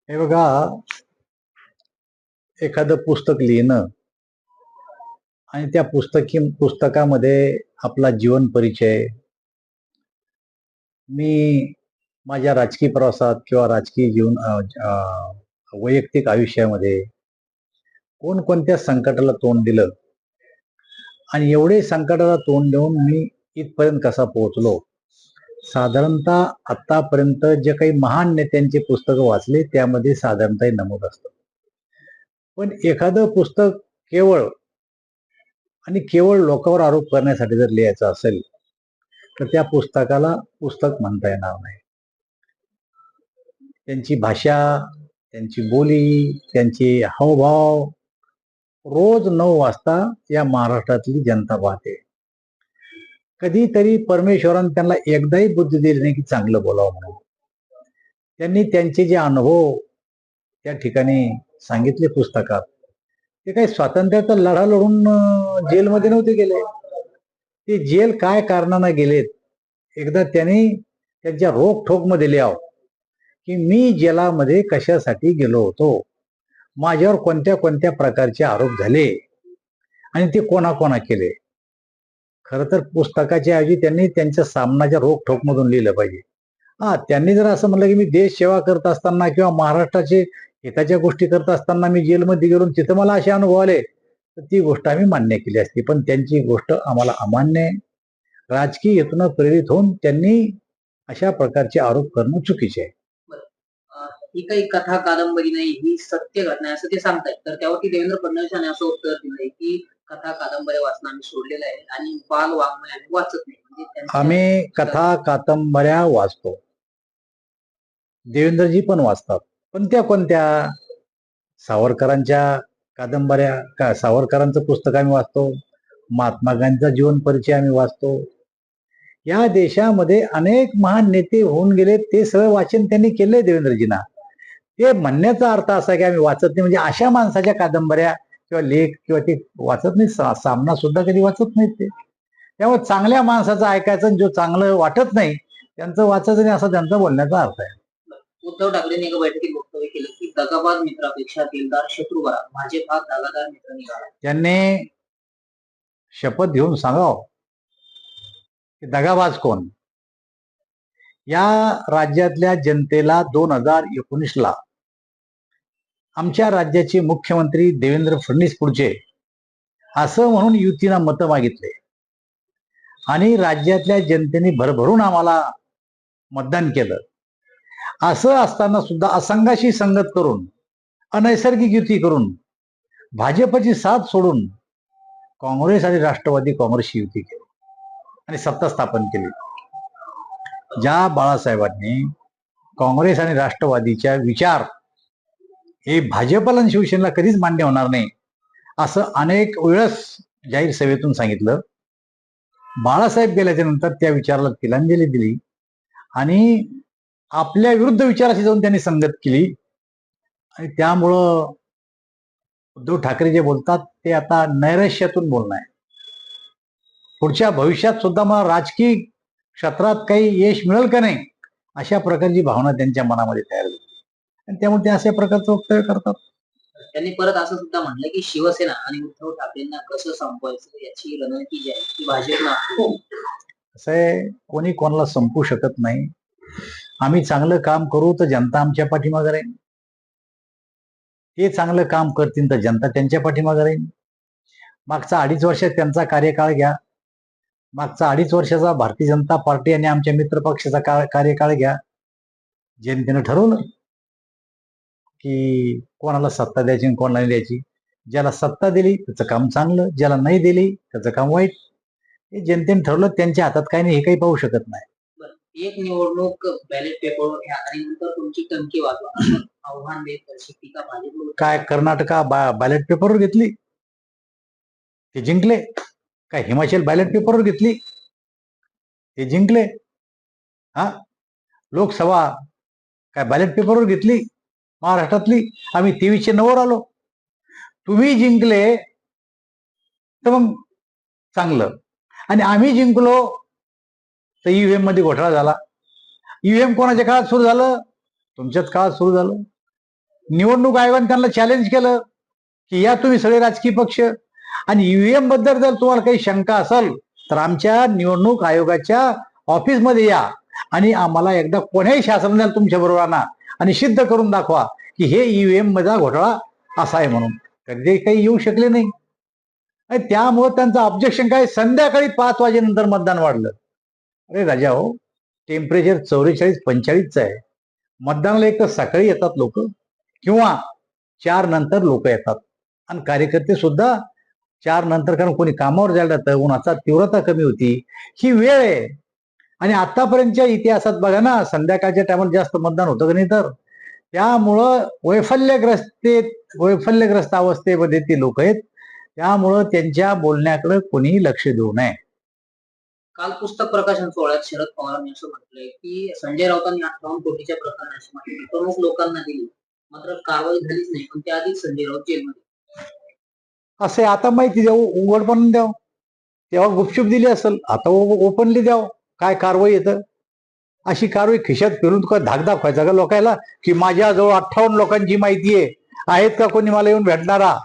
हे बघा, एखादं पुस्तक लिहिणं आणि त्या पुस्तकामध्ये आपला जीवन परिचय, मी माझ्या राजकीय प्रवासात किंवा राजकीय वैयक्तिक आयुष्यामध्ये कोणकोणत्या संकटाला तोंड दिलं आणि एवढे संकटाला तोंड देऊन मी इथपर्यंत कसा पोहोचलो. साधारणतः आतापर्यंत जे काही महान नेत्यांचे पुस्तकं वाचले त्यामध्ये साधारणतः हे नमूद असतं. पण एखादं पुस्तक केवळ आणि केवळ लोकांवर आरोप करण्यासाठी जर लिहायचं असेल तर त्या पुस्तकाला पुस्तक म्हणता येणार नाही. त्यांची भाषा, त्यांची बोली, त्यांचे हावभाव रोज 9 वाजता या महाराष्ट्रातली जनता पाहते. कधीतरी परमेश्वरानं त्यांना एकदाही बुद्धी दिली नाही की चांगलं बोलावं म्हणून. त्यांनी त्यांचे जे अनुभव त्या ठिकाणी सांगितले पुस्तकात, ते काही स्वातंत्र्याचा लढा लढून जेलमध्ये नव्हते गेले. ते जेल काय कारणानं गेलेत, एकदा त्यांनी त्यांच्या रोखठोक मध्ये लिहावं की मी जेलामध्ये कशासाठी गेलो होतो, माझ्यावर कोणत्या कोणत्या प्रकारचे आरोप झाले आणि ते कोणा केले. खरं तर पुस्तकाच्या ऐवजी त्यांनी त्यांच्या सामनाच्या रोखठोक मधून लिहिलं पाहिजे. त्यांनी जर असं म्हणलं की मी देश सेवा करत असताना किंवा महाराष्ट्राचे हिताच्या गोष्टी करत असताना मी जेलमध्ये गेलो तिथं मला असे अनुभव आले, तर ती गोष्ट आम्ही मान्य केली असती. पण त्यांची गोष्ट आम्हाला अमान्य आहे. राजकीय हेतून प्रेरित होऊन त्यांनी अशा प्रकारचे आरोप करणं चुकीचे आहे. ही काही कथा कादंबरी नाही, ही सत्य घटना आहे असं ते सांगतायत. तर त्यावरती देवेंद्र फडणवीसांनी असं उत्तर दिलंय की कथा कादंबऱ्या वाचणं आम्ही सोडलेलं आहे आणि बाल वाङ्मय आम्ही वाचत नाही. म्हणजे आम्ही कथा कादंबऱ्या वाचतो, देवेंद्रजी पण वाचतात. पण त्या कोणत्या? सावरकरांच्या कादंबऱ्या का सावरकरांचं पुस्तक आम्ही वाचतो, महात्मा गांधीचा जीवन परिचय आम्ही वाचतो. या देशामध्ये अनेक महान नेते होऊन गेले, ते सगळं वाचन त्यांनी केलंय देवेंद्रजींना. ते म्हणण्याचा अर्थ असा की आम्ही वाचत नाही, म्हणजे अशा माणसाच्या कादंबऱ्या किंवा लेख किंवा ते वाचत नाही, सामना सुद्धा कधी वाचत नाहीत ते. त्यामुळे चांगल्या माणसाचं ऐकायचं, जो चांगलं वाटत नाही त्यांचं वाचायचं नाही, असा त्यांचा बोलण्याचा अर्थ आहे. उद्धव ठाकरेंनी एका बैठकीत वक्तव्य केलं की दगाबाज मित्रापेक्षा दिलदार शत्रू बरा, भाजप हा दगादार मित्र निघाला. त्यांनी शपथ घेऊन सांगावं की दगाबाज कोण. या राज्यातल्या जनतेला 2019ला आमच्या राज्याचे मुख्यमंत्री देवेंद्र फडणवीस पुढचे असं म्हणून युतीनं मतं मागितले आणि राज्यातल्या जनतेने भरभरून आम्हाला मतदान केलं. असं असताना सुद्धा असंघाशी संगत करून, अनैसर्गिक युती करून, भाजपची साथ सोडून काँग्रेस आणि राष्ट्रवादी काँग्रेसची युती केली आणि सत्ता स्थापन केली. ज्या बाळासाहेबांनी काँग्रेस आणि राष्ट्रवादीच्या विचार हे भाजपला आणि शिवसेनेला कधीच मान्य होणार नाही असं अनेक वेळेस जाहीर सभेतून सांगितलं. बाळासाहेब गेल्याच्या नंतर त्या विचाराला तिलांजली दिली आणि आपल्या विरुद्ध विचाराशी जाऊन त्यांनी संगत केली आणि त्यामुळं उद्धव ठाकरे जे बोलतात ते आता नैराश्यातून बोलणं आहे. पुढच्या भविष्यात सुद्धा मला राजकीय क्षेत्रात काही यश मिळेल का नाही अशा प्रकारची भावना त्यांच्या मनामध्ये तयार झाली आणि त्यामुळे ते अशा प्रकारचं वक्तव्य करतात. त्यांनी परत असं सुद्धा म्हणलं की शिवसेना आणि उद्धव ठाकरेंना कसं संपवायचं याची रणनीती जी आहे ती भाजपनं आखली. असं आहे, कोणी कोणाला संपू शकत नाही. आम्ही चांगलं काम करू तर जनता आमच्या पाठीमागे राहील, ते चांगलं काम करतील तर जनता त्यांच्या पाठीमागे राहील. मागचा 2.5 वर्षात त्यांचा कार्यकाळ घ्या, मागचा 2.5 वर्षाचा भारतीय जनता पार्टी आणि आमच्या मित्र पक्षाचा कार्यकाळ घ्या. जनतेनं ठरवलं की कोणाला सत्ता द्यायची आणि कोणाला नाही द्यायची. ज्याला सत्ता दिली त्याचं काम चांगलं, ज्याला नाही दिली त्याचं काम वाईट. हे जनतेने ठरवलं, त्यांच्या हातात काही नाही, हे काही पाहू शकत नाही. एक निवडणूक बॅलेट पेपरवर घ्या आणि नंतर तुमची टंकी वाजवा असं आव्हान देत अशी टीका भाजपकडून. काय कर्नाटका बॅलेट पेपरवर घेतली, ते जिंकले. काय हिमाचल बॅलेट पेपरवर घेतली, ते जिंकले. लोकसभा काय बॅलेट पेपरवर घेतली महाराष्ट्रातली, आम्ही 2309 आलो. तुम्ही जिंकले तर मग चांगलं, आणि आम्ही जिंकलो तर ईव्हीएम मध्ये घोटाळा झाला. ईव्हीएम कोणाच्या काळात सुरू झालं? तुमच्याच काळात सुरू झालं. निवडणूक आयोगाने त्यांना चॅलेंज केलं की या तुम्ही सगळे राजकीय पक्ष आणि ईव्हीएम बद्दल जर तुम्हाला काही शंका असेल तर आमच्या निवडणूक आयोगाच्या ऑफिसमध्ये या आणि आम्हाला एकदा कोण्याही शासनाला तुमच्या बरोबर आणा आणि सिद्ध करून दाखवा की हे ईव्हीएम मध्ये घोटाळा असा आहे म्हणून. तर ते काही येऊ शकले नाही आणि त्यामुळे त्यांचं ऑब्जेक्शन काय, संध्याकाळी 5 वाजेनंतर मतदान वाढलं. अरे राजा हो, टेम्परेचर 44-45चं आहे. मतदानाला एक तर सकाळी येतात लोक किंवा 4 नंतर लोक येतात आणि कार्यकर्ते सुद्धा 4 नंतर, कारण कोणी कामावर जायला जातं, उन्हाचा तीव्रता कमी होती, ही वेळ आहे. आणि आतापर्यंतच्या इतिहासात बघा ना, संध्याकाळच्या टायमाला जास्त मतदान होतं का नाही. तर त्यामुळं वैफल्यग्रस्त अवस्थेमध्ये ते लोक आहेत. त्यामुळं त्यांच्या बोलण्याकडे कोणीही लक्ष देऊ नये. काल पुस्तक प्रकाशन सोहळ्यात शरद पवारांनी असं म्हटलंय की संजय राऊतांनी 58 कोटीच्या प्रकरणाची माहिती प्रमुख लोकांना दिली, मात्र कारवाई झालीच नाही, पण त्याआधीच संजय राऊत जेलमध्ये. असे आता माहिती द्यावं, उघडपणे द्यावं. तेव्हा गुपचूप दिली असेल, आता ओपनली द्यावं. काय कारवाई येतं, अशी कारवाई खिशात फिरून का धाक दाखवायचा का लोकांना की माझ्याजवळ 58 लोकांची माहिती आहे, आहेत का कोणी मला येऊन भेटणारा,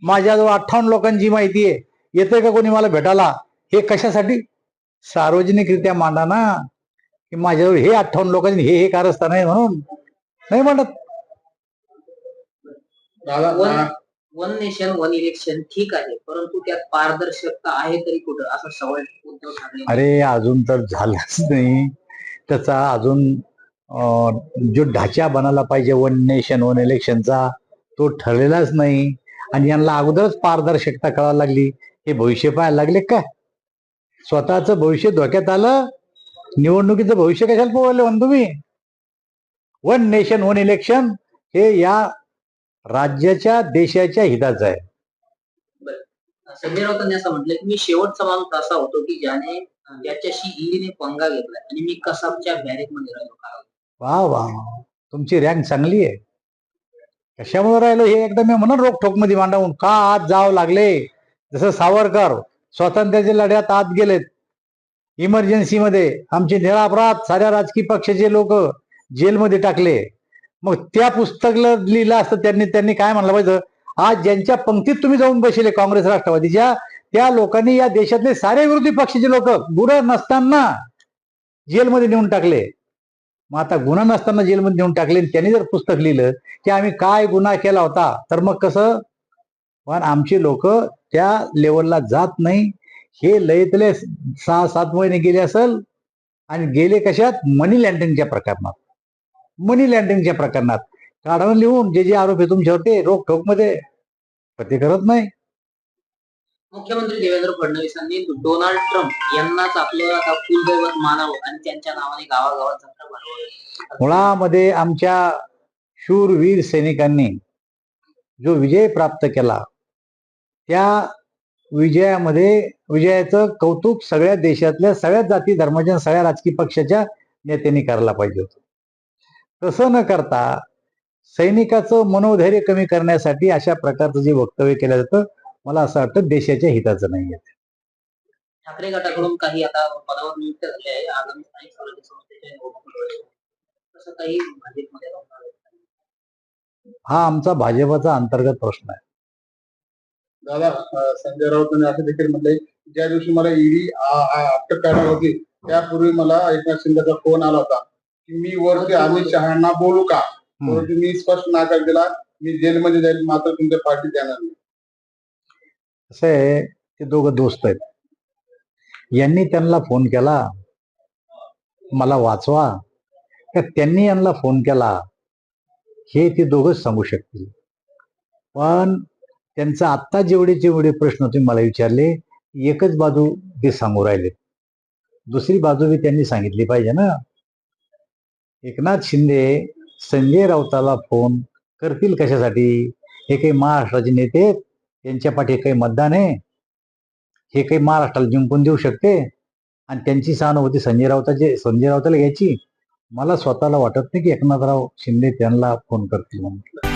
माझ्याजवळ 58 लोकांची माहिती आहे, येतंय का कोणी मला भेटायला. हे कशासाठी, सार्वजनिकरित्या मांडा ना की माझ्याजवळ हे 58 लोकांनी हे कारस्थान आहे म्हणून. नाही म्हणत. वन नेशन वन इलेक्शन ठीक आहे, परंतु त्यात पारदर्शकता आहे तरी कुठं, असा सवाल उद्धव ठाकरे. अरे अजून तर झालंच नाही. त्याचा अजून जो ढाचा बनायला पाहिजे वन नेशन वन इलेक्शनचा, तो ठरलेलाच नाही. आणि यांना अगोदरच पारदर्शकता कळायला लागली. हे भविष्य पाहायला लागले का, स्वतःचं भविष्य धोक्यात आलं. निवडणुकीचं भविष्य कशाला पोहले म्हणून तुम्ही. वन नेशन वन इलेक्शन हे या राज्याच्या देशाच्या हिताचं आहे. संजय राऊतांनी असं म्हटलं की मी शेवटचा माणूस असा होतो की ज्याच्याशी ईडीने पंगा घेतला आणि मी कसाबच्या बॅरेकमध्ये राहिलो. वा वा, तुमची रँक चांगली आहे. कशामुळे राहिलो हे एकदा मी म्हणून रोखोक मध्ये मांडावून का आत जावं लागले. जसं सावरकर स्वातंत्र्याच्या लढ्यात आत गेलेत, इमर्जन्सीमध्ये आमचे निरापराध साऱ्या राजकीय पक्षाचे लोक जेलमध्ये टाकले. मग त्या पुस्तकला लिहिलं असतं त्यांनी काय म्हणलं पाहिजे, आज ज्यांच्या पंक्तीत तुम्ही जाऊन बसले काँग्रेस राष्ट्रवादीच्या, त्या लोकांनी या देशातले सारे विरोधी पक्षाचे लोक गुन्हा नसताना जेलमध्ये नेऊन टाकले. मग आता गुन्हा नसताना जेलमध्ये नेऊन टाकले, त्यांनी जर पुस्तक लिहिलं की आम्ही काय गुन्हा केला होता, तर मग कसं. पण आमचे लोक त्या लेवलला जात नाही. हे लयतले 6-7 महिने गेले असेल आणि गेले कशात, मनी लँड्रिंगच्या प्रकरणात. मनी लँड्रिंगच्या प्रकरणात काढून लिहून जे आरोप आहे तुमच्यावर ते रोखोक मध्ये ते करत नाही. मुख्यमंत्री देवेंद्र फडणवीसांनी डोनाल्ड ट्रम्प यांनाच आपलं आता कुलदैवत मानावं आणि त्यांच्या नावाने गावागावात जत्रा भरवावी. मुळामध्ये आमच्या शूरवीर सैनिकांनी जो विजय प्राप्त केला, त्या विजयाचं कौतुक सगळ्या देशातल्या सगळ्या जाती धर्माच्या सगळ्या राजकीय पक्षाच्या नेत्यांनी करायला पाहिजे होतं. तसं न करता सैनिकाचं मनोधैर्य कमी करण्यासाठी अशा प्रकारचं जे वक्तव्य केलं जातं, मला असं वाटतं देशाच्या हिताचं नाही आहे. ठाकरे गटाकडून काही आता पदावर नियुक्त झाले आहे, आगामी स्थानिक स्वराज्य संस्थेच्या निवडणुकीमध्ये तसं काही भाजपमध्ये हा आमचा भाजपचा अंतर्गत प्रश्न आहे. दादा, संजय राऊतांनी असं देखील म्हटलंय, ज्या दिवशी मला ईडी अटक करणार होती त्यापूर्वी मला एकनाथ शिंदेचा फोन आला होता की मी वरती अमित शहांना बोलू का, परंतु मी स्पष्ट नकार दिला, मी जेलमध्ये जाईल मात्र तुमच्या पार्टीत येणार नाही. असं आहे, ते दोघं दोस्त आहेत. यांनी त्यांना फोन केला मला वाचवा का त्यांनी यांना फोन केला हे ते दोघंच सांगू शकतील. पण त्यांचा आत्ता जेवढे प्रश्न तुम्ही मला विचारले, एकच बाजू ते सांगू राहिलेत, दुसरी बाजू बी त्यांनी सांगितली पाहिजे ना. एकनाथ शिंदे संजय राऊताला फोन करतील कशासाठी, हे काही महाराष्ट्राचे नेते, त्यांच्या पाठी काही मतदान आहे, हे काही महाराष्ट्राला जिंकून देऊ शकते आणि त्यांची सहानुभूती संजय राऊताला घ्यायची. मला स्वतःला वाटत नाही की एकनाथराव शिंदे त्यांना फोन करतील म्हणून.